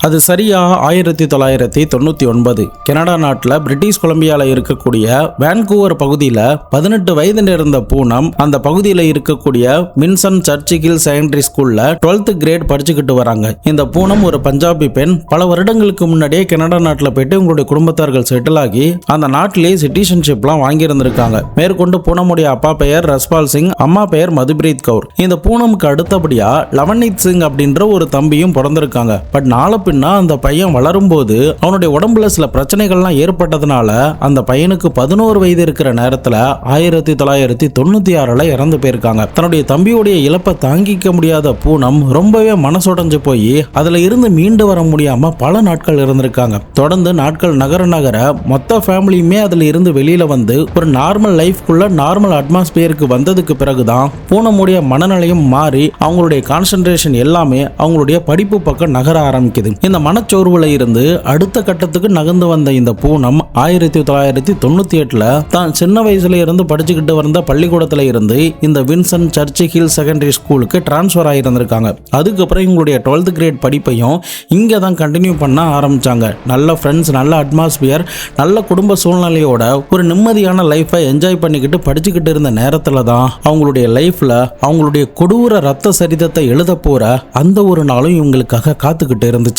அது சரியா 1999 கனடா நாட்டில் பிரிட்டிஷ் கொலம்பியாவில் இருக்கக்கூடிய வான்கூவர் பகுதியில் 18 வயது இருந்த பூனம் அந்த பகுதியில் இருக்கக்கூடிய மின்சன் சர்ச் ஹில் செகண்டரி ஸ்கூல்ல 12th கிரேட் படிச்சுக்கிட்டு வராங்க. இந்த பூனம் ஒரு பஞ்சாபி பெண். பல வருடங்களுக்கு முன்னாடியே கனடா நாட்டில் போயிட்டு உங்களுடைய குடும்பத்தார்கள் செட்டில் ஆகி அந்த நாட்டிலேயே சிட்டிசன்ஷிப்லாம் வாங்கியிருந்திருக்காங்க. மேற்கொண்டு பூனமுடைய அப்பா பெயர் ரஸ்பால் சிங், அம்மா பெயர் மதுபிரீத் கவுர். இந்த பூனமுக்கு அடுத்தபடியா லவன்ஜித் சிங் அப்படின்ற ஒரு தம்பியும் பிறந்திருக்காங்க. பட் நாளை பின்னா அந்த பையன் வளரும் போது அவனுடைய உடம்புல சில பிரச்சனைகள்லாம் ஏற்பட்டதுனால அந்த பையனுக்கு 11 வயது இருக்கிற நேரத்துல 1996 இறந்து போயிருக்காங்க. தன்னுடைய தம்பியுடைய இழப்பை தாங்கிக்க முடியாத பூனம் ரொம்பவே மனசுடைஞ்சு போய் அதுல இருந்து மீண்டு வர முடியாம பல நாட்கள் இருந்திருக்காங்க. தொடர்ந்து நாட்கள் நகர நகர மொத்த ஃபேமிலியுமே அதுல இருந்து வெளியில வந்து ஒரு நார்மல் லைஃப்குள்ள நார்மல் அட்மாஸ்பியருக்கு வந்ததுக்கு பிறகுதான் பூனமுடைய மனநிலையும் மாறி அவங்களுடைய கான்சென்ட்ரேஷன் எல்லாமே அவங்களுடைய படிப்பு பக்கம் நகர ஆரம்பிக்குது. இந்த மனச்சோர்வுல இருந்து அடுத்த கட்டத்துக்கு நகர்ந்து வந்த இந்த பூனம் 1998 தான் சின்ன வயசுல இருந்து படிச்சுக்கிட்டு வந்த பள்ளிக்கூடத்துல இருந்து இந்த வின்சன் சர்ச் ஹில் செகண்டரி ஸ்கூலுக்கு டிரான்ஸ்ஃபர் ஆகியிருந்திருக்காங்க. அதுக்கப்புறம் இவங்களுடைய 12th கிரேட் படிப்பையும் இங்கே தான் கண்டினியூ பண்ண ஆரம்பிச்சாங்க. நல்ல ஃப்ரெண்ட்ஸ், நல்ல அட்மாஸ்பியர், நல்ல குடும்ப சூழ்நிலையோட ஒரு நிம்மதியான லைஃபை என்ஜாய் பண்ணிக்கிட்டு படிச்சுக்கிட்டு இருந்த நேரத்துல தான் அவங்களுடைய லைஃப்ல அவங்களுடைய கொடூர ரத்த சரிதத்தை எழுத போற அந்த ஒரு நாளும் இவங்களுக்காக காத்துக்கிட்டு இருந்துச்சு.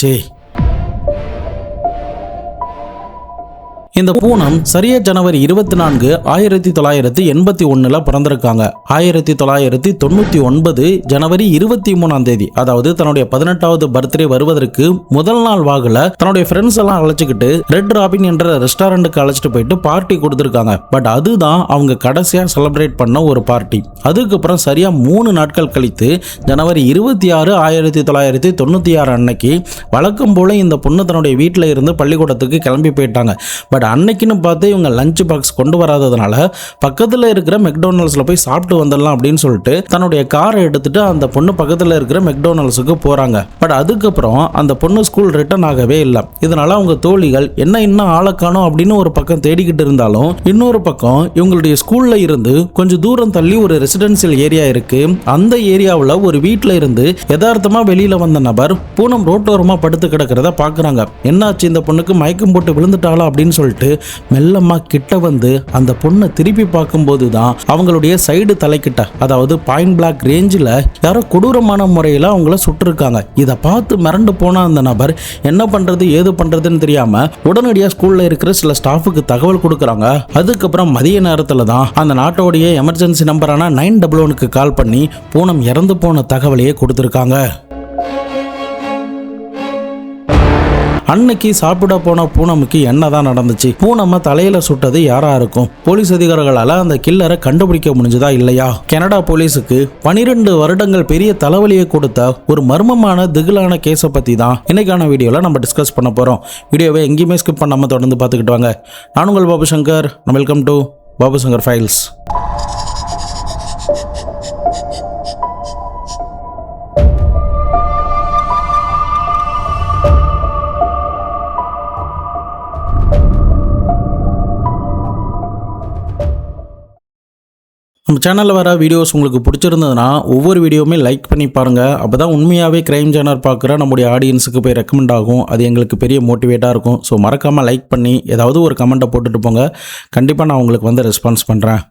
இந்த பூனம் சரியா ஜனவரி 24 1981 பிறந்திருக்காங்க. 1999 ஜனவரி 23 அதாவது தன்னுடைய 18வது பர்த்டே வருவதற்கு முதல் நாள் வாகுல தன்னுடைய ஃப்ரெண்ட்ஸ் எல்லாம் அழைச்சிக்கிட்டு ரெட் ராபின் என்ற ரெஸ்டாரண்ட்டுக்கு அழைச்சிட்டு போயிட்டு பார்ட்டி கொடுத்துருக்காங்க. பட் அதுதான் அவங்க கடைசியா செலிப்ரேட் பண்ண ஒரு பார்ட்டி. அதுக்கப்புறம் சரியா 3 நாட்கள் கழித்து ஜனவரி 26 1996 அன்னைக்கு வழக்கம் போல இந்த பொண்ணு தன்னுடைய வீட்டில் இருந்து பள்ளிக்கூடத்துக்கு கிளம்பி போயிட்டாங்க. பட் அன்னைக்குன்னு பார்த்து இவங்க லஞ்ச் பாக்ஸ் கொண்டு வராததுனால பக்கத்தில் இருக்கிற மெக்டோனல்ட்ஸில் போய் சாப்பிட்டு வந்துடலாம் அப்படின்னு சொல்லிட்டு தன்னுடைய காரை எடுத்துட்டு அந்த பொண்ணு பக்கத்தில் இருக்கிற மெக்டோனல்ட்ஸுக்கு போறாங்க. பட் அதுக்கப்புறம் அந்த பொண்ணு ஸ்கூல் ரிட்டர்ன் ஆகவே இல்லை. இதனால அவங்க தோழிகள் என்ன இன்னும் ஆளை காணோம் அப்படின்னு ஒரு பக்கம் தேடிக்கிட்டு இருந்தாலும் இன்னொரு பக்கம் இவங்களுடைய ஸ்கூல்ல இருந்து கொஞ்சம் தூரம் தள்ளி ஒரு ரெசிடென்சியல் ஏரியா இருக்கு. அந்த ஏரியாவில் ஒரு வீட்டில் இருந்து யதார்த்தமா வெளியில வந்த நபர் பூனம் ரோட்டோரமா படுத்து கிடக்கிறத பாக்குறாங்க. என்னாச்சு, இந்த பொண்ணுக்கு மயக்கம் போட்டு விழுந்துட்டாளா அப்படின்னு சொல்லிட்டு மெல்லமா கிட்ட வந்து அந்த பொண்ணை திருப்பி பார்க்கும்போது தான் அவங்களுடைய சைடு தலைக்கிட்ட, அதாவது பாயிண்ட் பிளாக் ரேஞ்சில் யாரோ கொடூரமான முறையில் அவங்கள சுட்டிருக்காங்க. இதை பார்த்து மிரண்டு போன அந்த நபர் என்ன பண்றது ஏது பண்றதுன்னு தெரியாம உடனடியாக ஸ்கூல்ல இருக்கிற சில ஸ்டாஃபுக்கு தகவல் கொடுக்குறாங்க. அதுக்கப்புறம் மதிய நேரத்தில் தான் அந்த நாட்டோடைய எமர்ஜென்சி நம்பரான 911க்கு கால் பண்ணி பூனம் இறந்து போன தகவலையே கொடுத்துருக்காங்க. அன்னைக்கு சாப்பிட போன பூனமுக்கு என்னதான் நடந்துச்சு? பூனம தலையில சுட்டது யாரா இருக்கும்? போலீஸ் அதிகாரிகளால அந்த கில்லரை கண்டுபிடிக்க முடிஞ்சதா இல்லையா? கனடா போலீஸுக்கு 12 வருடங்கள் பெரிய தலைவலியை கொடுத்த ஒரு மர்மமான திகிலான கேஸை பத்தி தான் இன்னைக்கான வீடியோல நம்ம டிஸ்கஸ் பண்ண போறோம். வீடியோவை எங்கேயுமே ஸ்கிப் பண்ணாம தொடர்ந்து பார்த்துக்கிட்டு வாங்க. நான் உங்கள் Babu Shankar. Welcome to Babu Shankar files. நம்ம சேனலில் வர வீடியோஸ் உங்களுக்கு பிடிச்சிருந்ததுன்னா ஒவ்வொரு வீடியோவுமே லைக் பண்ணி பாருங்கள். அப்போ தான் உண்மையாகவே க்ரைம் சேனல் பார்க்குற நம்முடைய ஆடியன்ஸுக்கு போய் ரெக்கமெண்ட் ஆகும். அது எங்களுக்கு பெரிய மோட்டிவேட்டாக இருக்கும். ஸோ மறக்காமல் லைக் பண்ணி ஏதாவது ஒரு கமெண்ட்டை போட்டுட்டு போங்க. கண்டிப்பாக நான் உங்களுக்கு ரெஸ்பான்ஸ் பண்ணுறேன்.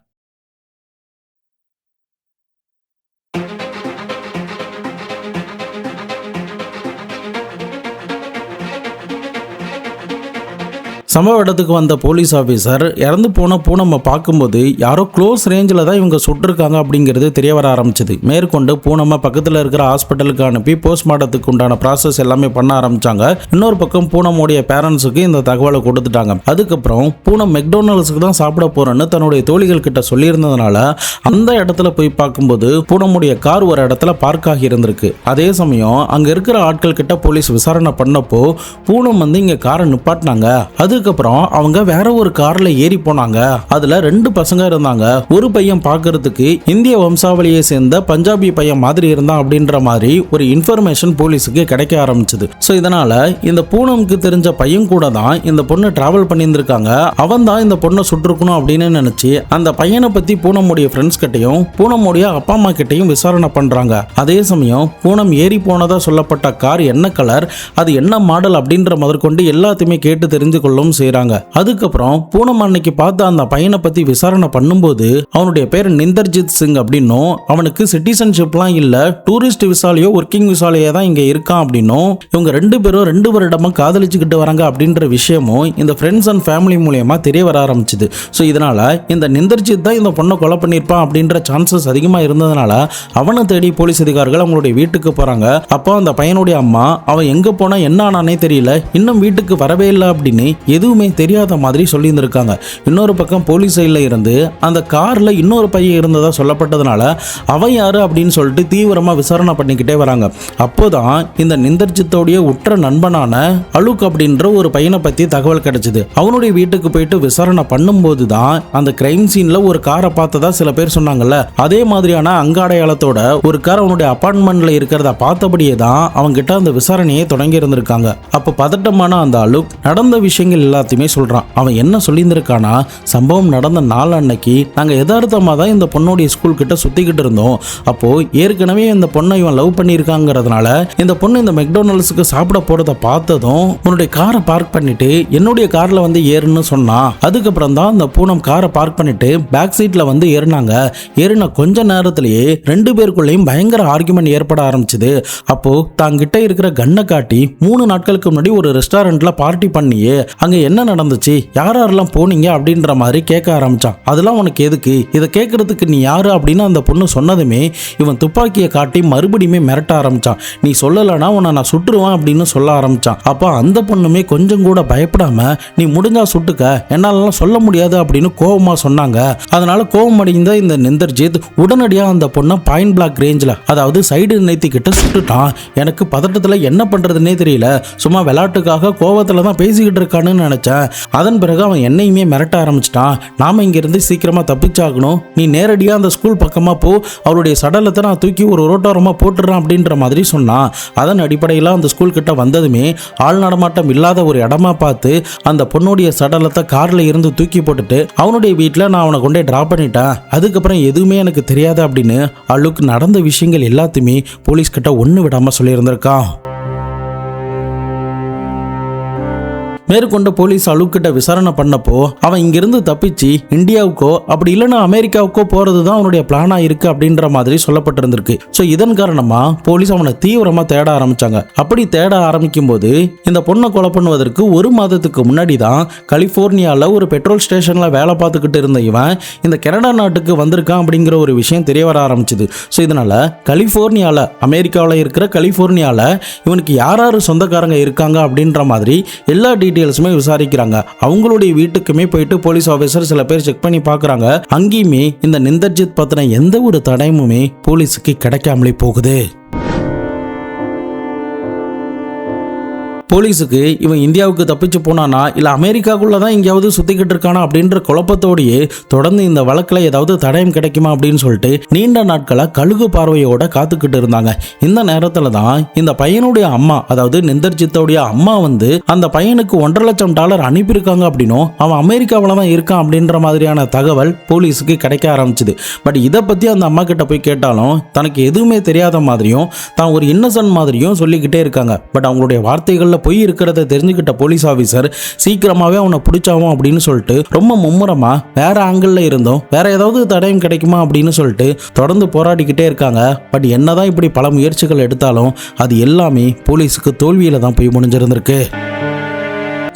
சம்பவ இடத்துக்கு வந்த போலீஸ் ஆஃபீஸர் இறந்து போன பூனமை பார்க்கும்போது யாரோ க்ளோஸ் ரேஞ்சில் தான் இவங்க சுட்டிருக்காங்க அப்படிங்கிறது தெரிய வர ஆரம்பிச்சது. மேற்கொண்டு பூனமை பக்கத்தில் இருக்கிற ஹாஸ்பிட்டலுக்கு அனுப்பி போஸ்ட்மார்ட்டத்துக்கு உண்டான ப்ராசஸ் எல்லாமே பண்ண ஆரம்பிச்சாங்க. இன்னொரு பக்கம் பூனமுடைய பேரண்ட்ஸுக்கு இந்த தகவலை கொடுத்துட்டாங்க. அதுக்கப்புறம் பூனம் மெக்டோனல்ட்ஸுக்கு தான் சாப்பிட போறேன்னு தன்னுடைய தோழிகள் கிட்ட சொல்லியிருந்ததுனால அந்த இடத்துல போய் பார்க்கும்போது பூனமுடைய கார் ஒரு இடத்துல பார்க் ஆகி இருந்திருக்கு. அதே சமயம் அங்க இருக்கிற ஆட்கள் கிட்ட போலீஸ் விசாரணை பண்ணப்போ பூனம் இங்க காரை நிப்பாட்டினாங்க. அது அதுக்கப்புறம் அவங்க வேற ஒரு கார்ல ஏறி போனாங்க. அதுல 2 பசங்க இருந்தாங்க. ஒரு பையன் பார்க்கிறதுக்கு இந்திய வம்சாவளியை சேர்ந்த பஞ்சாபி பையன் மாதிரி இருந்தான் அப்படின்ற மாதிரி ஒரு இன்ஃபர்மேஷன் போலீஸுக்கு கிடைக்க ஆரம்பிச்சது. ஸோ இதனால இந்த பூனம்க்கு தெரிஞ்ச பையன் கூட தான் இந்த பொண்ணு டிராவல் பண்ணியிருந்திருக்காங்க. அவன் தான் இந்த பொண்ணை சுட்டிருக்கணும் அப்படின்னு நினைச்சு அந்த பையனை பத்தி பூனமுடைய ஃப்ரெண்ட்ஸ் கிட்டையும் பூனமுடைய அப்பா அம்மா கிட்டையும் விசாரணை பண்றாங்க. அதே சமயம் பூனம் ஏறி போனதா சொல்லப்பட்ட கார் என்ன கலர், அது என்ன மாடல் அப்படின்ற முதற்கொண்டு எல்லாத்தையுமே கேட்டு தெரிஞ்சு கொள்ளவும் செய்யறாங்க. அதுக்கப்புறம் பூனம் அன்னைக்கு பார்த்த அந்த பையனை பத்தி விசாரணை பண்ணும்போது அவனுடைய பேர் நிந்தர்ஜித் சிங் அப்படின்னும், அவனுக்கு சிட்டிசன்ஷிப்லாம் இல்ல, டூரிஸ்ட் விசாலையோ ஒர்க்கிங் விசாலையோ தான் இங்க இருக்கான் அப்படின்னும், இவங்க 2 பேரும் 2 வருடமா காதலிச்சுக்கிட்டு வராங்க அப்படின்ற விஷயமும் இந்த ஃப்ரெண்ட்ஸ் அண்ட் ஃபேமிலி மூலமா தெரிய வர ஆரம்பிச்சுது. ஸோ இதனால இந்த நிந்தர்ஜித் தான் இந்த பொண்ணை கொலை பண்ணியிருப்பான் அப்படின்ற சான்சஸ் அதிகமா இருந்ததுனால அவனை தேடி போலீஸ் அதிகாரிகள் அவங்களுடைய வீட்டுக்கு போறாங்க. அப்போ அந்த பையனுடைய அம்மா அவன் எங்க போனா என்ன ஆனானே தெரியல, இன்னும் வீட்டுக்கு வரவே இல்லை அப்படின்னு எதுவுமே தெரியாத மாதிரி சொல்லி இருந்திருக்காங்க. இன்னொரு பக்கம் போலீஸ் சைட்ல இருந்து அந்த கார்ல இன்னொரு பையன் இருந்ததா சொல்லப்பட்டதுனால அவன் யாரு அப்படின்னு சொல்லிட்டு தீவிரமா விசாரணை பண்ணிக்கிட்டே வராங்க. அப்போதான் இந்த நிந்தர்ஜித்தோடைய உற்ற நண்பனான அலுக் அப்படின்ற ஒரு பையனை பத்தி தகவல் கிடைச்சது. அவனுடைய வீட்டுக்கு போயிட்டு விசாரணை பண்ணும்போது தான் அந்த கிரைம் சீன்ல ஒரு காரை பார்த்ததா சில பேர் சொன்னாங்கல்ல, அதே மாதிரியான அங்காடையாளத்தோட ஒரு கார் அவனுடைய அபார்ட்மெண்ட்ல இருக்கிறத பார்த்தபடியே தான் அவங்க கிட்ட அந்த விசாரணையை தொடங்கி இருந்திருக்காங்க. அப்ப பதட்டமான அந்த அலுக் நடந்த விஷயங்கள் எல்லாத்தையுமே சொல்றான். அவன் என்ன சொல்லியிருந்திருக்கானா, சம்பவம் நடந்த நாள் அன்னைக்கு நாங்க யதார்த்தமா தான் இந்த பொண்ணுடைய ஸ்கூல் கிட்ட சுத்திக்கிட்டு இருந்தோம். அப்போ ஏற்கனவே இந்த பொண்ணை இவன் லவ் பண்ணியிருக்காங்கிறதுனால இந்த பொண்ணு இந்த மெக்டொனால்ட்ஸுக்கு சாப்பிட போறத பார்த்ததும் உன்னுடைய காரை பார்க் பண்ணிட்டு என்னுடைய கார்ல வந்து ஏறுன்னு சொன்னான். அதுக்கப்புறம் தான் அந்த பூனம் காரை பார்க் பண்ணிட்டு பேக் சீட்ல வந்து ஏறினாங்க. ஏறின கொஞ்ச நேரத்திலேயே 2 பேருக்குள்ளேயும் பயங்கர ஆர்குமெண்ட் ஏற்பட ஆரம்பிச்சது. அப்போ தாங்கிட்ட இருக்கிற கண்ணை காட்டி 3 நாட்களுக்கு முன்னாடி ஒரு ரெஸ்டாரண்ட்ல பார்ட்டி பண்ணியே அங்க என்ன நடந்துச்சு, யாரெல்லாம் போனீங்க அப்படின்ற மாதிரி கேட்க ஆரம்பிச்சான். அதெல்லாம் உனக்கு எதுக்கு, இதை கேட்கறதுக்கு நீ யாரு அப்படின்னு அந்த பொண்ணு சொன்னதுமே இவன் துப்பாக்கியை காட்டி மறுபடியுமே மிரட்ட ஆரம்பிச்சான். நீ சொல்லலைன்னா உன்னை நான் சுட்டுருவேன் அப்படின்னு சொல்ல ஆரம்பிச்சான். அப்போ அந்த பொண்ணுமே கொஞ்சம் கூட பயப்படாம நீ முடிஞ்சா சுட்டுக்க, என்னாலலாம் சொல்ல முடியாது அப்படின்னு கோபமா சொன்னாங்க. அதனால கோபம் அடைந்த இந்த நிந்தர்ஜித் உடனடியா அந்த பொண்ணை பாயிண்ட் பிளாக் ரேஞ்சில், அதாவது சைடு நிறுத்திக்கிட்டு சுட்டுட்டான். எனக்கு பதட்டத்துல என்ன பண்றதுன்னே தெரியல, சும்மா விளையாட்டுக்காக கோவத்துல தான் பேசிக்கிட்டு இருக்கான்னு நினைச்சேன். அதன் பிறகு அவன் என்னையுமே மிரட்ட ஆரம்பிச்சிட்டான். நாம இங்கிருந்து சீக்கிரமா தப்பிச்சாகணும், நீ நேரடியா அந்த ஸ்கூல் பக்கமா போ, அவருடைய சடலத்தை நான் தூக்கி ஒரு ரோட்டோரமா போட்டுறேன் அப்படின்ற மாதிரி சொன்னான். அதன் அடிப்படையில் அந்த ஸ்கூல் கிட்ட வந்ததுமே ஆள் நடமாட்டம் இல்லாத ஒரு இடமா பார்த்து அந்த பொண்ணுடைய சடலத்தை கார்ல இருந்து தூக்கி போட்டுட்டு அவனுடைய வீட்டில் நான் அவனை கொண்டே டிராப் பண்ணிட்டேன். அதுக்கப்புறம் எதுவுமே எனக்கு தெரியாது அப்படின்னு அலுக் நடந்த விஷயங்கள் எல்லாத்தையுமே போலீஸ் கிட்ட ஒன்று விடாம சொல்லியிருந்திருக்கான். மேற்கொண்டு போலீஸ் அலுக்கிட்ட விசாரணை பண்ணப்போ அவன் இங்கிருந்து தப்பிச்சு இந்தியாவுக்கோ அப்படி இல்லைன்னா அமெரிக்காவுக்கோ போறது தான் அவனுடைய பிளானா இருக்கு அப்படின்ற மாதிரி சொல்லப்பட்டிருந்திருக்கு. ஸோ இதன் காரணமா போலீஸ் அவனை தீவிரமா தேட ஆரம்பிச்சாங்க. அப்படி தேட ஆரம்பிக்கும் போது இந்த பொண்ணை கொலை பண்ணுவதற்கு 1 மாதத்துக்கு முன்னாடி தான் கலிபோர்னியால ஒரு பெட்ரோல் ஸ்டேஷன்ல வேலை பார்த்துக்கிட்டு இருந்த இவன் இந்த கனடா நாட்டுக்கு வந்திருக்கான் அப்படிங்கிற ஒரு விஷயம் தெரிய வர ஆரம்பிச்சது. ஸோ இதனால கலிபோர்னியால, அமெரிக்காவில் இருக்கிற கலிபோர்னியால இவனுக்கு யார் யார் சொந்தக்காரங்க இருக்காங்க அப்படின்ற மாதிரி எல்லா டீட்டெயில்ஸுமே விசாரிக்கிறாங்க. அவங்களுடைய வீட்டுக்குமே போயிட்டு போலீஸ் ஆஃபீஸர் சில பேர் செக் பண்ணி பார்க்குறாங்க. அங்கேயுமே இந்த நிந்தர்ஜித் பத்தின எந்த ஒரு தடயமுமே போலீஸுக்கு கிடைக்காமலே போகுது. போலீஸுக்கு இவன் இந்தியாவுக்கு தப்பிச்சு போனானா இல்லை அமெரிக்காக்குள்ள தான் எங்கேயாவது சுற்றிக்கிட்டு இருக்கானா அப்படின்ற குழப்பத்தோடையே தொடர்ந்து இந்த வழக்கில் ஏதாவது தடயம் கிடைக்குமா அப்படின்னு சொல்லிட்டு நீண்ட நாட்களாக கழுகு பார்வையோட காத்துக்கிட்டு இருந்தாங்க. இந்த நேரத்தில் தான் இந்த பையனுடைய அம்மா, அதாவது நிந்தர்ஜித்தோடைய அம்மா வந்து அந்த பையனுக்கு $1,50,000 அனுப்பியிருக்காங்க அப்படின்னும் அவன் அமெரிக்காவில் தான் இருக்கான் அப்படின்ற மாதிரியான தகவல் போலீஸுக்கு கிடைக்க ஆரம்பிச்சுது. பட் இதை பற்றி அந்த அம்மா கிட்ட போய் கேட்டாலும் தனக்கு எதுவுமே தெரியாத மாதிரியும் தான் ஒரு இன்னசென்ட் மாதிரியும் சொல்லிக்கிட்டே இருக்காங்க. பட் அவங்களுடைய வார்த்தைகளில் போய் இருக்கிறத தெரிஞ்சுக்கிட்ட போலீஸ் ஆஃபீஸர் சீக்கிரமாவே அவனை பிடிச்சாவும் அப்படின்னு சொல்லிட்டு ரொம்ப மும்முரமா வேற ஆங்கிள் இருந்தோம் வேற ஏதாவது தடயம் கிடைக்குமா அப்படின்னு சொல்லிட்டு தொடர்ந்து போராடிக்கிட்டே இருக்காங்க. பட் என்னதான் இப்படி பல முயற்சிகள் எடுத்தாலும் அது எல்லாமே போலீஸுக்கு தோல்வியில தான் போய் முடிஞ்சிருந்திருக்கு.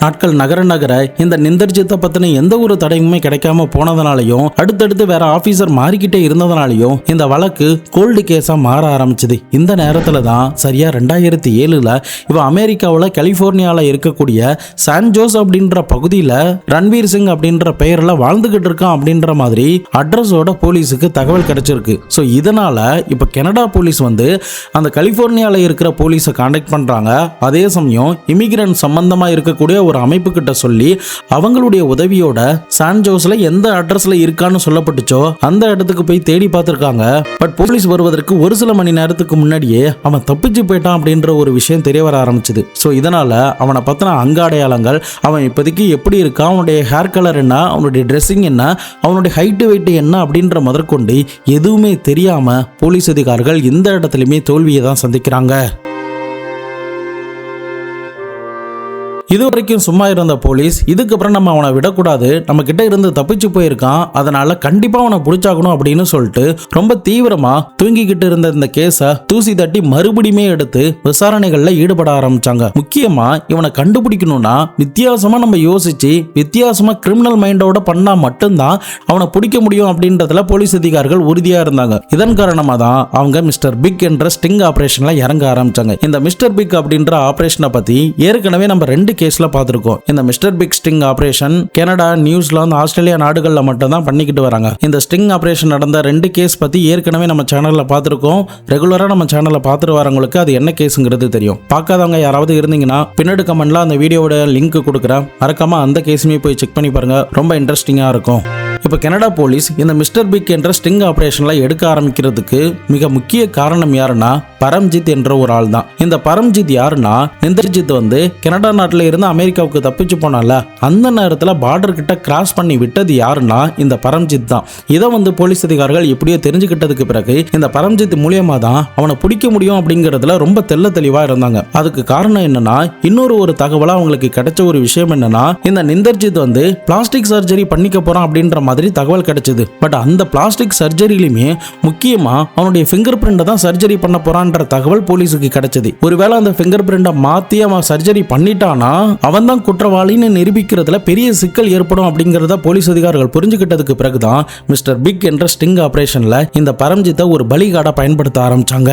நாட்கள் நகர நகர இந்த நிந்தர்ஜித்தை பத்தின எந்த ஒரு தடயமுமே கிடைக்காம போனதுனாலையும் அடுத்தடுத்து வேற ஆபீசர் மாறிக்கிட்டே இருந்ததுனாலையும் இந்த வழக்கு கோல்டு கேஸா மாற ஆரம்பிச்சது. இந்த நேரத்துல தான் சரியா 2007 இவன் அமெரிக்காவில் கலிபோர்னியால இருக்கக்கூடிய சான் ஜோஸ் அப்படின்ற பகுதியில ரன்வீர் சிங் அப்படின்ற பெயர்ல வாழ்ந்துகிட்டு இருக்கான் அப்படின்ற மாதிரி அட்ரஸோட போலீஸுக்கு தகவல் கிடைச்சிருக்கு. ஸோ இதனால இப்ப கனடா போலீஸ் வந்து அந்த கலிபோர்னியால இருக்கிற போலீஸை கான்டாக்ட் பண்றாங்க. அதே சமயம் இமிகிரன்ட் சம்பந்தமா இருக்கக்கூடிய ஒரு அமைப்பு கிட்ட சொல்லி அவங்களுடைய உதவியோட சான் ஜோஸ்ல எந்த அட்ரஸ்ல இருக்கான்னு சொல்லப்பட்டுச்சோ அந்த இடத்துக்கு போய் தேடி பார்த்திருக்காங்க. பட் போலீஸ் வருவதற்கு ஒரு சில மணி நேரத்துக்கு முன்னாடியே அவன் தப்பிச்சு போயிட்டான் அப்படின்ற ஒரு விஷயம் தெரிய வர ஆரம்பிச்சது. ஸோ இதனால அவனை பத்தின அங்க அடையாளங்கள், அவன் இப்போதைக்கு எப்படி இருக்கான், அவனுடைய ஹேர் கலர் என்ன, அவனுடைய ட்ரெஸ்ஸிங் என்ன, அவனுடைய ஹைட்டு வெயிட் என்ன அப்படின்ற முதற்கொண்டு எதுவுமே தெரியாம போலீஸ் அதிகாரிகள் இந்த இடத்துலயுமே தோல்வியை தான் சந்திக்கிறாங்க. இதுவரைக்கும் சும்மா இருந்த போலீஸ் இதுக்கப்புறம் நம்ம அவனை விடக்கூடாது, நம்ம கிட்ட இருந்து தப்பிச்சு போயிருக்கான், அதனால கண்டிப்பா அவனை பிடிச்சாகணும் அப்படின்னு சொல்லிட்டு ரொம்ப தீவிரமா தூங்கிக்கிட்டு இருந்த இந்த கேஸை தூசி தட்டி மறுபடியுமே எடுத்து விசாரணைகள்ல ஈடுபட ஆரம்பிச்சாங்க. முக்கியமா இவனை கண்டுபிடிக்கணும்னா வித்தியாசமா நம்ம யோசிச்சு வித்தியாசமா கிரிமினல் மைண்டோட பண்ணா மட்டும்தான் அவனை பிடிக்க முடியும் அப்படின்றதுல போலீஸ் அதிகாரிகள் உறுதியா இருந்தாங்க. இதன் காரணமா தான் அவங்க மிஸ்டர் பிக் என்ற ஸ்டிங் ஆபரேஷன்ல இறங்க ஆரம்பிச்சாங்க. இந்த மிஸ்டர் பிக் அப்படின்ற ஆபரேஷனை பத்தி ஏற்கனவே நம்ம 2 கேஸ்ல பார்த்திருக்கோம். இந்த mister big sting operation Canada, New Zealand, Australia நாடுகள்ல மட்டும் தான் பண்ணிக்கிட்டு வராங்க. இந்த ஸ்டிங் ஆபரேஷன் நடந்த 2 கேஸ் பத்தி ஏற்கனவே நம்ம சேனல்ல பார்த்திருக்கோம். ரெகுலரா நம்ம சேனல்ல பார்த்துட்டு வரவங்களுக்கு அது என்ன கேஸ்ங்கிறது தெரியும். பார்க்காதவங்க யாராவது இருந்தீங்கன்னா பின்னாடி கமெண்ட்ல அந்த வீடியோட லிங்க் கொடுக்குறேன், மறக்காம அந்த கேஸுமே போய் செக் பண்ணி பாருங்க, ரொம்ப இன்ட்ரெஸ்டிங்கா இருக்கும். இப்போ கனடா போலீஸ் இந்த மிஸ்டர் பிக் என்ற ஸ்டிங் ஆபரேஷன்ல எடுக்க ஆரம்பிக்கிறதுக்கு மிக முக்கிய காரணம் யாருன்னா பரம்ஜித் என்ற ஒரு ஆள் தான். இந்த பரம்ஜித் யாருன்னா, நிந்தர்ஜித் வந்து கனடா நாட்டில் இருந்து அமெரிக்காவுக்கு தப்பிச்சு போனால அந்த நேரத்தில் பார்டர் கிட்ட கிராஸ் பண்ணி விட்டது யாருன்னா இந்த பரம்ஜித் தான். இதை வந்து போலீஸ் அதிகாரிகள் எப்படியோ தெரிஞ்சுக்கிட்டதுக்கு பிறகு இந்த பரம்ஜித் மூலியமா தான் அவனை பிடிக்க முடியும் அப்படிங்கிறதுல ரொம்ப தெள்ள தெளிவா இருந்தாங்க. அதுக்கு காரணம் என்னன்னா, இன்னொரு தகவலா அவங்களுக்கு கிடைச்ச ஒரு விஷயம் என்னன்னா, இந்த நிந்தர்ஜித் வந்து பிளாஸ்டிக் சர்ஜரி பண்ணிக்க போறான் அப்படின்ற மாதிரி தகவல் கிடைச்சது. பட் அந்த பிளாஸ்டிக் சர்ஜரியிலுமே முக்கியமா அவனுடைய ஃபிங்கர் பிரிண்ட் தான் சர்ஜரி பண்ண போறான்ற தகவல் போலீஸுக்கு கிடைச்சது. ஒருவேளை அந்த ஃபிங்கர் பிரிண்ட மாத்தி அவன் சர்ஜரி பண்ணிட்டானா அவன் தான் குற்றவாளின்னு நிரூபிக்கிறதுல பெரிய சிக்கல் ஏற்படும் அப்படிங்கறத போலீஸ் அதிகாரிகள் புரிஞ்சுக்கிட்டதுக்கு பிறகுதான் மிஸ்டர் பிக் என்ற ஸ்டிங் ஆபரேஷன்ல இந்த பரம்ஜித்தை ஒரு பலிகாடா பயன்படுத்த ஆரம்பிச்சாங்க.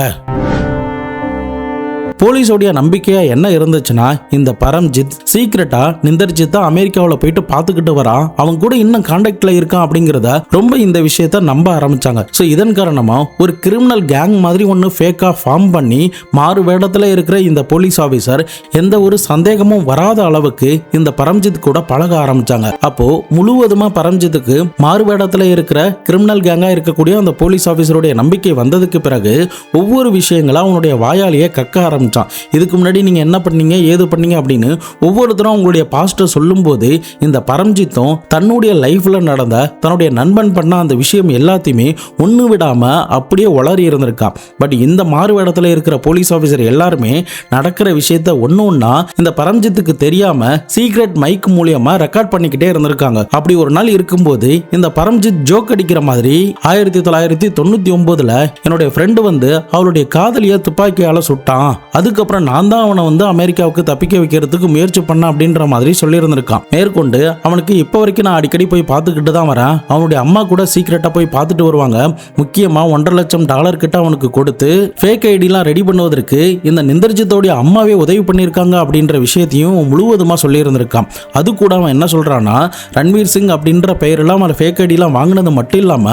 போலீஸோடைய நம்பிக்கையா என்ன இருந்துச்சுன்னா, இந்த பரம்ஜித் சீக்கிரட்டா நிந்தர்ஜித் அமெரிக்காவில் போயிட்டு பார்த்துக்கிட்டு வரான், அவன் கூட இன்னும் கான்டாக்ட்ல இருக்கான் அப்படிங்கிறத ரொம்ப இந்த விஷயத்த நம்ப ஆரம்பிச்சாங்க. ஸோ இதன் காரணமா ஒரு கிரிமினல் கேங் மாதிரி ஒன்று ஃபேக்கா ஃபார்ம் பண்ணி மாறு வேடத்தில் இருக்கிற இந்த போலீஸ் ஆஃபீஸர் எந்த ஒரு சந்தேகமும் வராத அளவுக்கு இந்த பரம்ஜித் கூட பழக ஆரம்பிச்சாங்க. அப்போ முழுவதுமா பரம்ஜித்துக்கு மாறு வேடத்தில் இருக்கிற கிரிமினல் கேங்கா இருக்கக்கூடிய அந்த போலீஸ் ஆஃபீஸருடைய நம்பிக்கை வந்ததுக்கு பிறகு ஒவ்வொரு விஷயங்களா அவனுடைய வாயாலேயே கக்க ஆரம்பிச்சான். இதுக்கு முன்னாடி நீங்க என்ன பண்ணீங்க, ஏது பண்ணீங்க அப்படின்னு ஒவ்வொருத்தரும் உங்களுடைய பாஸ்ட சொல்லும் போது இந்த பரம்ஜித்தும் தன்னுடைய லைஃப்ல நடந்த தன்னுடைய நண்பன் பண்ண அந்த விஷயம் எல்லாத்தையுமே ஒண்ணு விடாம அப்படியே உளறி இருந்திருக்கான். பட் இந்த மாறு இடத்துல இருக்கிற போலீஸ் ஆபீசர் எல்லாருமே நடக்கிற விஷயத்த ஒன்னொன்னா இந்த பரம்ஜித்துக்கு தெரியாம சீக்ரெட் மைக் மூலியமா ரெக்கார்ட் பண்ணிக்கிட்டே இருந்திருக்காங்க. அப்படி ஒரு நாள் இருக்கும்போது இந்த பரம்ஜித் ஜோக் அடிக்கிற மாதிரி 1999 என்னுடைய ஃப்ரெண்டு வந்து அவளுடைய காதலிய துப்பாக்கியால சுட்டான், அதுக்கப்புறம் நான் தான் அவனை வந்து அமெரிக்காவுக்கு தப்பிக்க வைக்கிறதுக்கு முயற்சி பண்ண அப்படின்ற மாதிரி சொல்லியிருந்திருக்கான். மேற்கொண்டு அவனுக்கு இப்போ வரைக்கும் நான் அடிக்கடி போய் பார்த்துக்கிட்டு தான் வரேன், அவனுடைய அம்மா கூட சீக்கிரட்டா போய் பார்த்துட்டு வருவாங்க, முக்கியமா $1,50,000 கிட்ட அவனுக்கு கொடுத்து ஃபேக் ஐடிலாம் ரெடி பண்ணுவதற்கு இந்த நிந்தர்ஜித்தோடைய அம்மாவே உதவி பண்ணியிருக்காங்க அப்படின்ற விஷயத்தையும் முழுவதுமா சொல்லியிருந்திருக்கான். அது கூட அவன் என்ன சொல்றான்னா, ரன்வீர் சிங் அப்படின்ற பெயரெல்லாம் அவன் ஃபேக் ஐடிலாம் வாங்கினது மட்டும் இல்லாம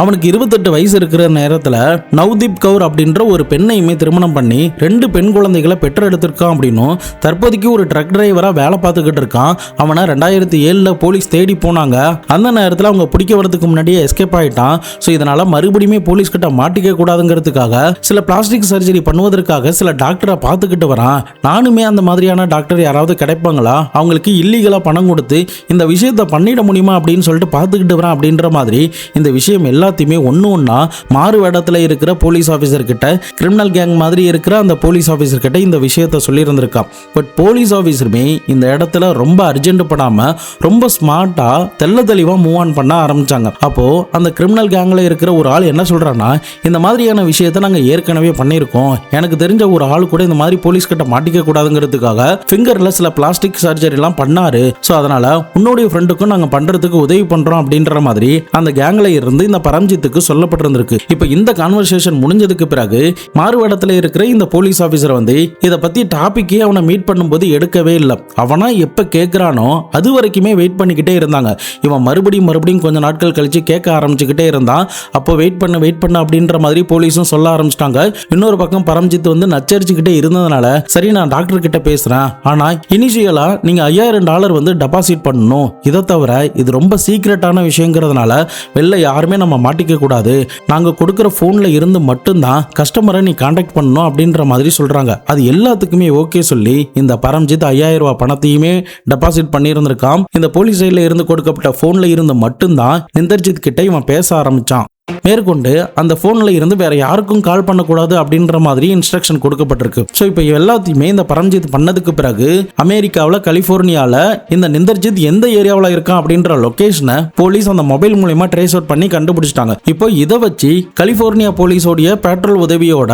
அவனுக்கு 28 வயசு இருக்கிற நேரத்தில் நவ்தீப் கவுர் அப்படின்ற ஒரு பெண்ணையுமே திருமணம் பண்ணி 2 பெண் குழந்தைகளை பெற்றெடுத்திருக்கான் அப்படின்னும், தற்போதைக்கு ஒரு ட்ரக் டிரைவரா வேலை பார்த்துக்கிட்டு இருக்கான். அவனை 2007 போலீஸ் தேடி போனாங்க, அந்த நேரத்தில் அவங்க பிடிக்க வரதுக்கு முன்னாடியே எஸ்கேப் ஆயிட்டான். ஸோ இதனால மறுபடியுமே போலீஸ் கிட்ட மாட்டிக்க கூடாதுங்கிறதுக்காக சில பிளாஸ்டிக் சர்ஜரி பண்ணுவதற்காக சில டாக்டரை பார்த்துக்கிட்டு வரான். நானுமே அந்த மாதிரியான டாக்டர் யாராவது கிடைப்பாங்களா, அவங்களுக்கு இல்லீகலா பணம் கொடுத்து இந்த விஷயத்தை பண்ணிட முடியுமா அப்படின்னு சொல்லிட்டு பார்த்துக்கிட்டு வரான் அப்படின்ற மாதிரி இந்த விஷயம் எல்லாத்தையுமே ஒன்னா மாறு வேடத்தில் இருக்கிற போலீஸ் ஆஃபீஸர் கிட்ட, கிரிமினல் கேங் மாதிரி இருக்கிற அந்த போலீஸ் ஆஃபீஸர் கிட்ட இந்த விஷயத்த சொல்லியிருந்திருக்கான். பட் போலீஸ் ஆஃபீஸருமே இந்த இடத்துல ரொம்ப அர்ஜென்ட் படாம ரொம்ப ஸ்மார்ட்டா தெள்ள தெளிவா மூவ் ஆன் பண்ண ஆரம்பிச்சாங்க. அப்போ அந்த கிரிமினல் கேங்ல இருக்கிற ஒரு ஆள் என்ன சொல்றான்னா, இந்த மாதிரியான விஷயத்த நாங்க ஏற்கனவே பண்ணியிருக்கோம், எனக்கு தெரிஞ்ச ஒரு ஆள் கூட இந்த மாதிரி போலீஸ் கிட்ட மாட்டிக்க கூடாதுங்கிறதுக்காக ஃபிங்கர்ல சில பிளாஸ்டிக் சர்ஜரி எல்லாம் பண்ணாரு, ஸோ அதனால உன்னுடைய ஃப்ரெண்டுக்கும் நாங்க பண்றதுக்கு உதவி பண்றோம் அப்படின்ற மாதிரி அந்த கேங்ல இருந்து இந்த பரம்ஜித்துக்கு சொல்லப்பட்டிருந்திருக்கு. இப்போ இந்த கான்வர்சேஷன் முடிஞ்சதுக்கு பிறகு மாறுவேடத்தில் இருக்கிற இந்த போலீஸ் ஆஃபீஸர் ஆபீசர் வந்து இதை பத்தி டாபிக்கே அவனை மீட் பண்ணும்போது எடுக்கவே இல்லை. அவனா எப்ப கேட்கிறானோ அது வரைக்குமே வெயிட் பண்ணிக்கிட்டே இருந்தாங்க. இவன் மறுபடியும் கொஞ்ச நாட்கள் கழிச்சு கேட்க ஆரம்பிச்சுக்கிட்டே இருந்தான். அப்போ வெயிட் பண்ண அப்படின்ற மாதிரி போலீஸும் சொல்ல ஆரம்பிச்சிட்டாங்க. இன்னொரு பக்கம் பரம்ஜித் வந்து நச்சரிச்சுக்கிட்டே இருந்ததுனால சரி நான் டாக்டர் கிட்ட பேசுறேன், ஆனா இனிஷியலா நீங்க $5000 வந்து டெபாசிட் பண்ணணும், இதை தவிர இது ரொம்ப சீக்ரெட்டான விஷயங்கிறதுனால வெளில யாருமே நம்ம மாட்டிக்க கூடாது, நாங்க கொடுக்குற போன்ல இருந்து மட்டும்தான் கஸ்டமரை நீ கான்டாக்ட் பண்ணணும் அப்படின்ற மாதிரி சொல்றாங்க. அது எல்லாத்துக்குமே ஓகே சொல்லி இந்த பரம்ஜித் $5000 பணத்தையுமே டெபாசிட் பண்ணியிருந்திருக்கான். இந்த போலீஸ் சைட்ல இருந்து கொடுக்கப்பட்ட போன்ல இருந்து மட்டும்தான் நிந்தர்ஜித் கிட்ட இவன் பேச ஆரம்பிச்சான். மேற்கொண்டு அந்த போன்ல இருந்து வேற யாருக்கும் கால் பண்ணக்கூடாது அப்படின்ற மாதிரி இன்ஸ்ட்ரக்ஷன் கொடுக்கப்பட்டிருக்கு. ஸோ இப்போ எல்லாத்தையுமே இந்த பரம்ஜித் பண்ணதுக்கு பிறகு அமெரிக்காவில் கலிபோர்னியாவில் இந்த நிந்தர்ஜித் எந்த ஏரியாவில் இருக்கான் அப்படின்ற லொகேஷனை போலீஸ் அந்த மொபைல் மூலமா ட்ரேஸ் அவுட் பண்ணி கண்டுபிடிச்சிட்டாங்க. இப்போ இதை வச்சு கலிபோர்னியா போலீஸோடைய பெட்ரோல் உதவியோட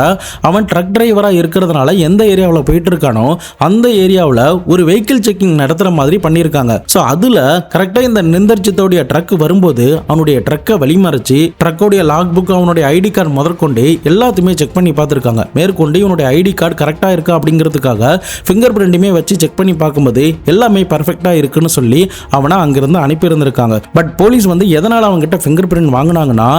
அவன் ட்ரக் டிரைவரா இருக்கிறதுனால எந்த ஏரியாவில் போயிட்டு இருக்கானோ அந்த ஏரியாவில் ஒரு வெஹிக்கிள் செக்கிங் நடத்துற மாதிரி பண்ணியிருக்காங்க. ஸோ அதுல கரெக்டா இந்த நிந்தர்ஜித்தோடைய ட்ரக் வரும்போது அவனுடைய ட்ரக்கை வழிமறைச்சு ட்ரக்கோடைய லாக் புக் அவனுடைய ஐடி கார்டு முதற்கொண்டு எல்லாத்தையுமே செக் பண்ணி பார்த்துருக்காங்க. மேற்கொண்டு இவனுடைய ஐடி கார்டு கரெக்டாக இருக்கா அப்படிங்கிறதுக்காக ஃபிங்கர் பிரிண்ட்டுமே வச்சு செக் பண்ணி பார்க்கும்போது எல்லாமே பர்ஃபெக்டாக இருக்குன்னு சொல்லி அவனை அங்கிருந்து அனுப்பியிருந்திருக்காங்க. பட் போலீஸ் வந்து எதனால் அவங்ககிட்ட ஃபிங்கர் பிரிண்ட் வாங்கினாங்கன்னா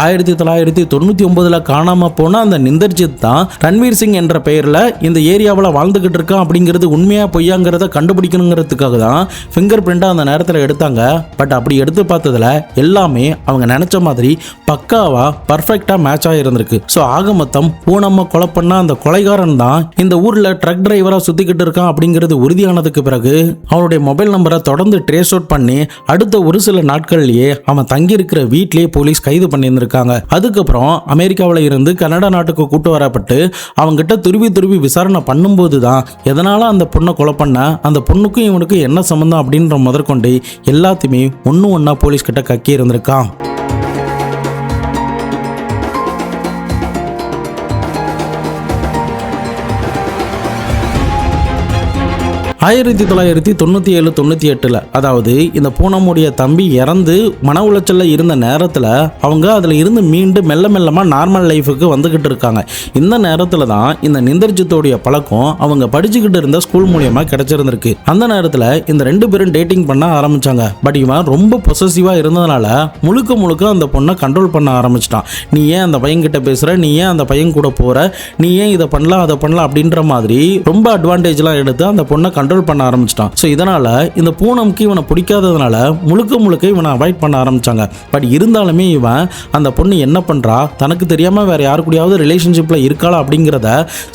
1999 காணாமல் போன அந்த நிந்தர்ஜித் தான் ரன்வீர் சிங் என்ற பெயரில் இந்த ஏரியாவில் வாழ்ந்துகிட்டு இருக்கான் அப்படிங்கிறது உண்மையா பொய்யாங்கிறத கண்டுபிடிக்கணுங்கிறதுக்காக தான் ஃபிங்கர் பிரிண்ட்டை அந்த நேரத்தில் எடுத்தாங்க. பட் அப்படி எடுத்து பார்த்ததுல எல்லாமே அவங்க நினைச்ச மாதிரி பக்காவா பர்ஃபெக்டா மேட்ச் ஆகிருந்திருக்கு. ஸோ ஆக மொத்தம் பூனம்மா கொலை பண்ண அந்த கொலைகாரன் தான் இந்த ஊர்ல ட்ரக் டிரைவரா சுத்திக்கிட்டு இருக்கான் அப்படிங்கிறது உறுதியானதுக்கு பிறகு அவனுடைய மொபைல் நம்பரை தொடர்ந்து ட்ரேஸ் அவுட் பண்ணி அடுத்த ஒரு சில நாட்கள்லயே அவன் தங்கி இருக்கிற வீட்லயே போலீஸ் கைது பண்ணியிருந்திருக்காங்க. அதுக்கப்புறம் அமெரிக்காவில் இருந்து கனடா நாட்டுக்கு கூட்டு வரப்பட்டு அவங்கிட்ட துருவி விசாரணை பண்ணும்போது தான் எதனால அந்த பொண்ணை கொலை பண்ண, அந்த பொண்ணுக்கும் இவனுக்கும் என்ன சம்பந்தம் அப்படின்ற முதற்கொண்டு எல்லாத்தையுமே ஒன்னா போலீஸ் கிட்ட கக்கி இருந்திருக்கான். 1997-98 அதாவது இந்த பூனமுடைய தம்பி இறந்து மன உளைச்சல்ல இருந்த நேரத்தில் அவங்க அதில் இருந்து மீண்டு மெல்லமா நார்மல் லைஃபுக்கு வந்துகிட்டு இருக்காங்க. இந்த நேரத்தில் தான் இந்த நிந்தர்ஜித்தோடைய பழக்கம் அவங்க படிச்சுக்கிட்டு இருந்த ஸ்கூல் மூலியமா கிடைச்சிருந்திருக்கு. அந்த நேரத்தில் இந்த 2 பேரும் டேட்டிங் பண்ண ஆரம்பிச்சாங்க. பட் இவன் ரொம்ப பொசசிவா இருந்ததுனால முழுக்க அந்த பொண்ணை கண்ட்ரோல் பண்ண ஆரம்பிச்சிட்டான். நீ ஏன் அந்த பையன் கிட்ட பேசுற, நீ ஏன் அந்த பையன் கூட போற, நீ ஏன் இதை பண்ணலாம் அதை பண்ணலாம் அப்படின்ற மாதிரி ரொம்ப அட்வான்டேஜ்லாம் எடுத்து அந்த பொண்ணை கண்ட்ரோல் பண்ண ஆரம்பிச்சிட்டான். ஸோ இதனால இந்த பூனம்க்கு இவனை பிடிக்காததுனால முழுக்க இவனை அவாய்ட் பண்ண ஆரம்பிச்சாங்க. பட் இருந்தாலுமே இவன் அந்த பொண்ணு என்ன பண்றா, தனக்கு தெரியாம வேற யாரு கூடயாவது ரிலேஷன்ஷிப்ல இருக்காளா அப்படிங்கிறத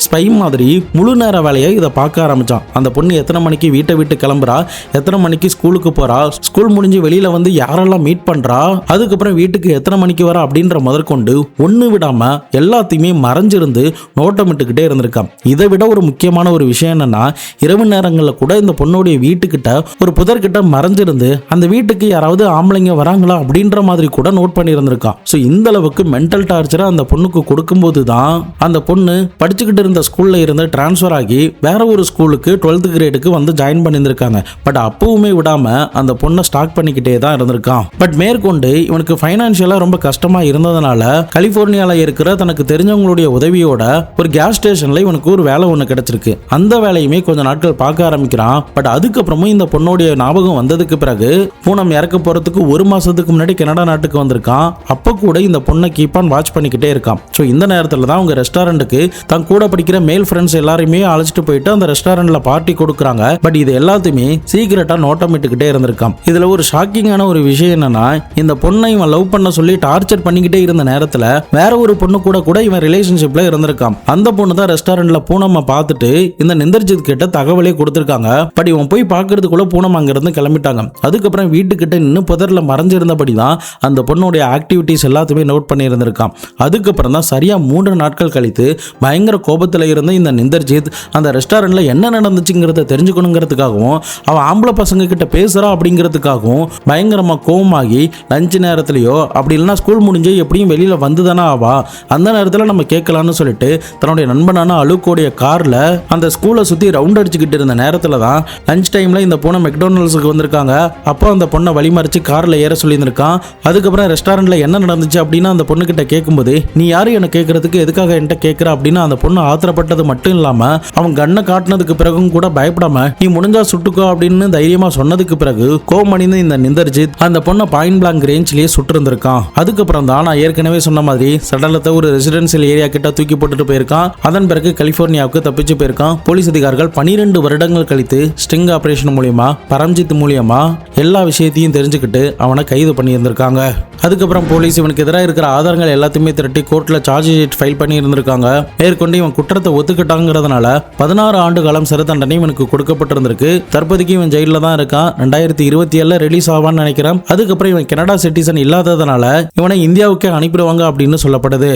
ஸ்பை மாதிரி முழு நேர வேலையை இதை பார்க்க ஆரம்பிச்சான். அந்த பொண்ணு எத்தனை மணிக்கு வீட்டை விட்டு கிளம்புறா, எத்தனை மணிக்கு ஸ்கூலுக்கு போறா, ஸ்கூல் முடிஞ்சு வெளியில வந்து யாரெல்லாம் மீட் பண்றா, அதுக்கப்புறம் வீட்டுக்கு எத்தனை மணிக்கு வரா அப்படின்ற முதற்கொண்டு ஒண்ணு விடாம எல்லாத்தையுமே மறைஞ்சிருந்து நோட்டமிட்டுக்கிட்டே இருந்திருக்கான். இதை விட ஒரு முக்கியமான ஒரு விஷயம் என்னன்னா, இரவு நேரங்களில் கூட இந்த பொண்ணுடைய வீட்டுக்கிட்ட ஒரு புதர்கிட்ட மறைஞ்சிருந்து அந்த வீட்டுக்கு யாராவது ஆம்பளைங்க வராங்களா அப்படின்ற மாதிரி கூட நோட் பண்ணி இருந்திருக்கான். ஸோ இந்த அளவுக்கு மென்டல் டார்ச்சரை அந்த பொண்ணுக்கு கொடுக்கும்போது தான் அந்த பொண்ணு படிச்சுக்கிட்டு இருந்த ஸ்கூல்ல இருந்து டிரான்ஸ்ஃபர் ஆகி வேற ஒரு ஸ்கூலுக்கு 12th கிரேடுக்கு வந்து ஜாயின் பண்ணியிருந்திருக்காங்க. பட் அப்பவுமே விடாம அந்த பொண்ணை ஸ்டாக் பண்ணிக்கிட்டே தான் இருந்திருக்கான். பட் மேற்கொண்டு இவனுக்கு ஃபைனான்சியலா ரொம்ப கஷ்டமா இருந்ததுனால கலிபோர்னியால இருக்கிற தனக்கு தெரிஞ்சவங்களுடைய உதவியோட ஒரு கேஸ் ஸ்டேஷன்ல இவனுக்கு ஒரு வேலை ஒன்று கிடைச்சிருக்கு. அந்த வேலையுமே கொஞ்ச நாட்கள் பார்க்க ஆரம்பிக்கிறான். பட் அதுக்கப்புறமும் இந்த பொண்ணுடைய ஞாபகம் வந்ததுக்கு பிறகு பூனம் இறக்க போறதுக்கு 1 மாசத்துக்கு முன்னாடி கனடா நாட்டுக்கு வந்திருக்கான். அப்ப கூட இந்த பொண்ணை கீப் ஆன் வாட்ச் பண்ணிக்கிட்டே இருக்கான். ஸோ இந்த நேரத்தில் தான் அவங்க ரெஸ்டாரண்ட்டுக்கு தன் கூட படிக்கிற மேல் ஃப்ரெண்ட்ஸ் எல்லாருமே அழைச்சிட்டு போயிட்டு அந்த ரெஸ்டாரண்ட்ல பார்ட்டி கொடுக்குறாங்க. பட் இது எல்லாத்தையுமே சீக்கிரட்டா நோட்டமிட்டுக்கிட்டே இருந்திருக்கான். இதுல ஒரு ஷாக்கிங்கான ஒரு விஷயம் என்னன்னா, இந்த பொண்ணை இவன் லவ் பண்ண சொல்லி டார்ச்சர் பண்ணிக்கிட்டே இருந்த நேரத்தில் வேற ஒரு பொண்ணு கூட இவன் ரிலேஷன்ஷிப்ல இருந்திருக்கான். அந்த பொண்ணு தான் ரெஸ்டாரண்ட்ல பூனம்மை பார்த்துட்டு இந்த நிந்தர்ஜித் கிட்ட தகவலே கொடுத்திருக்காங்க. பட் இவன் போய் பார்க்கறதுக்குள்ள பூனம் அங்கிருந்து கிளம்பிட்டாங்க. அதுக்கப்புறம் வீட்டுக்கிட்ட நின்று புதர்ல மறைஞ்சிருந்தபடி தான் அந்த பொண்ணுடைய ஆக்டிவிட்டிஸ் எல்லாத்தையுமே நோட் பண்ணி இருந்திருக்கான். அதுக்கப்புறம் தான் சரியா 3 நாட்கள் கழித்து பயங்கர கோபத்தில் இருந்த இந்த நிந்தர்ஜித் அந்த ரெஸ்டாரண்ட்ல என்ன நடந்துச்சுங்கிறத தெரிஞ்சுக்கணுங்கிறதுக்காகவும் அவன் ஆம்பளை பசங்க கிட்ட பேசுறா அப்படிங்கிறதுக்காகவும் பயங்கரமா கோவமாகி லஞ்ச் நேரத்திலேயோ அப்படி இல்லைன்னா ஸ்கூல் முடிஞ்சு எப்படியும் வெளியில வந்துதானே ஆவா, அந்த நேரத்தில் நம்ம கேட்கலான்னு சொல்லிட்டு தன்னுடைய நண்பனான அலுக்கோடைய கார்ல அந்த ஸ்கூலை சுத்தி ரவுண்ட் அடிச்சுக்கிட்டு இருந்த நேரத்தில் நேரத்துல தான் லஞ்ச் டைம்ல இந்த பூனை மெக்டோனல்ட்ஸுக்கு வந்திருக்காங்க. அப்போ அந்த பொண்ணை வழிமறிச்சு கார்ல ஏற சொல்லியிருந்திருக்கான். அதுக்கப்புறம் ரெஸ்டாரண்ட்ல என்ன நடந்துச்சு அப்படின்னு அந்த பொண்ணு கிட்ட கேட்கும்போது, நீ யாரு என்ன கேட்கறதுக்கு, எதுக்காக என்கிட்ட கேட்கிற அப்படின்னு அந்த பொண்ணு ஆத்திரப்பட்டது மட்டும் இல்லாம அவன் கண்ணை காட்டினதுக்கு பிறகும் கூட பயப்படாம நீ முடிஞ்சா சுட்டுக்கோ அப்படின்னு தைரியமா சொன்னதுக்கு பிறகு கோமணிந்து இந்த நிந்தர்ஜித் அந்த பொண்ணை பாயிண்ட் பிளாங்க் ரேஞ்சிலேயே சுட்டு இருந்திருக்கான். அதுக்கப்புறம் தான் நான் ஏற்கனவே சொன்ன மாதிரி சடலத்தை ஒரு ரெசிடென்சியல் ஏரியா கிட்ட தூக்கி போட்டுட்டு போயிருக்கான். அதன் பிறகு கலிபோர்னியாவுக்கு தப்பிச்சு போயிருக்கான். போலீஸ் அதிகாரிகள் 12 வருடங்கள் கழித்து ஸ்டிங் ஆபரேஷன் மூலியமா பரம்ஜித் மூலியமா எல்லா விஷயத்தையும் தெரிஞ்சுக்கிட்டு அவனை கைது பண்ணி இருந்திருக்காங்க. அதுக்கப்புறம் போலீஸ் இவனுக்கு எதிராக இருக்கிற ஆதாரங்கள் எல்லாத்தையுமே திரட்டி கோர்ட்ல சார்ஜ் ஷீட் ஃபைல் பண்ணி இருந்திருக்காங்க. மேற்கொண்டு இவன் குற்றத்தை ஒத்துக்கிட்டாங்கிறதுனால 16 ஆண்டு காலம் சிறை தண்டனை இவனுக்கு கொடுக்கப்பட்டிருந்திருக்கு. தற்போதைக்கு இவன் ஜெயில தான் இருக்கான். 2027 ரிலீஸ் ஆவான்னு நினைக்கிறேன். அதுக்கப்புறம் இவன் கனடா சிட்டிசன் இல்லாததுனால இவனை இந்தியாவுக்கே அனுப்பிடுவாங்க அப்படின்னு சொல்லப்படுது.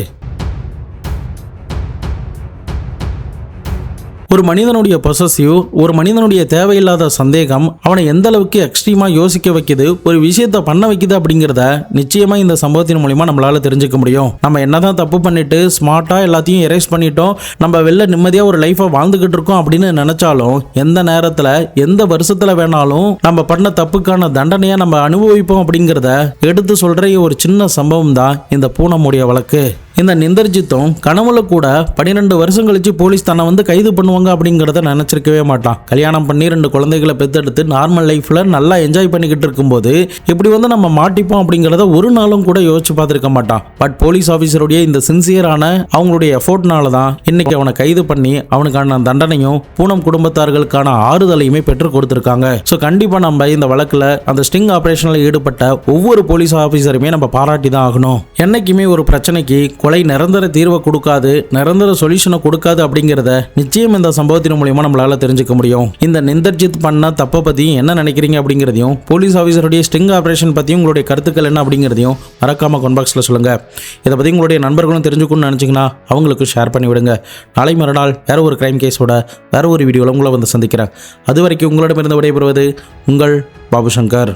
ஒரு மனிதனுடைய பொசசிவ், ஒரு மனிதனுடைய தேவையில்லாத சந்தேகம் அவனை எந்த அளவுக்கு எக்ஸ்ட்ரீமா யோசிக்க வைக்குது, ஒரு விஷயத்த பண்ண வைக்குது அப்படிங்கிறத நிச்சயமா இந்த சம்பவத்தின் மூலமா நம்மளால தெரிஞ்சுக்க முடியும். நம்ம என்னதான் தப்பு பண்ணிட்டு ஸ்மார்ட்டா எல்லாத்தையும் எரேஸ் பண்ணிட்டோம், நம்ம வெளில நிம்மதியா ஒரு லைஃபை வாழ்ந்துகிட்டு இருக்கோம் அப்படின்னு நினைச்சாலும் எந்த நேரத்துல எந்த வருஷத்துல வேணாலும் நம்ம பண்ண தப்புக்கான தண்டனையை நம்ம அனுபவிப்போம் அப்படிங்கிறத எடுத்து சொல்ற ஒரு சின்ன சம்பவம் தான் இந்த பூனமுடைய வழக்கு. இந்த நிந்தர்ஜித்தும் கனவுல கூட 12 வருஷம் கழிச்சு போலீஸ் தன்னை வந்து கைது பண்ணுவாங்க அப்படிங்கிறத நினைச்சிருக்கவே மாட்டான். கல்யாணம் பண்ணி 2 குழந்தைகளை பெற்றெடுத்து நார்மல் லைஃப்ல நல்லா என்ஜாய் பண்ணிக்கிட்டு இருக்கும்போது இப்படி வந்து நம்ம மாட்டிப்போம் அப்படிங்கிறத ஒரு நாளும் கூட யோசிச்சு பார்த்துருக்க மாட்டான். பட் போலீஸ் ஆஃபீஸருடைய இந்த சின்சியரான அவங்களுடைய எஃபோர்ட்னால தான் இன்னைக்கு அவனை கைது பண்ணி அவனுக்கான தண்டனையும் பூனம் குடும்பத்தார்களுக்கான ஆறுதலையுமே பெற்று கொடுத்துருக்காங்க. ஸோ கண்டிப்பா நம்ம இந்த வழக்குல அந்த ஸ்டிங் ஆபரேஷனில் ஈடுபட்ட ஒவ்வொரு போலீஸ் ஆஃபீஸருமே நம்ம பாராட்டி தான் ஆகணும். என்னைக்குமே ஒரு பிரச்சனைக்கு கொலை நிரந்தர தீர்வை கொடுக்காது, நிரந்தர சொல்யூஷனை கொடுக்காது அப்படிங்கிறத நிச்சயம் இந்த சம்பவத்தின் மூலமா நம்மளால தெரிஞ்சுக்க முடியும். இந்த நிந்தர்ஜித் பண்ண தப்பை பத்தியும் என்ன நினைக்கிறீங்க அப்படிங்கிறதையும், போலீஸ் ஆஃபீஸருடைய ஸ்டிங் ஆபரேஷன் பத்தியும் உங்களுடைய கருத்துக்கள் என்ன அப்படிங்கிறதையும் மறக்காம கமெண்ட் பாக்ஸ்ல சொல்லுங்க. இதை பத்தி உங்களுடைய நண்பர்களும் தெரிஞ்சுக்கணும்னு நினைச்சீங்கன்னா அவங்களுக்கு ஷேர் பண்ணி விடுங்க. நாளை மறுநாள் வேற ஒரு கிரைம் கேஸோட வேற ஒரு வீடியோல உங்களை வந்து சந்திக்கிறேன். அது வரைக்கும் உங்களிடமிருந்து விடைபெறுவது உங்கள் பாபு சங்கர்.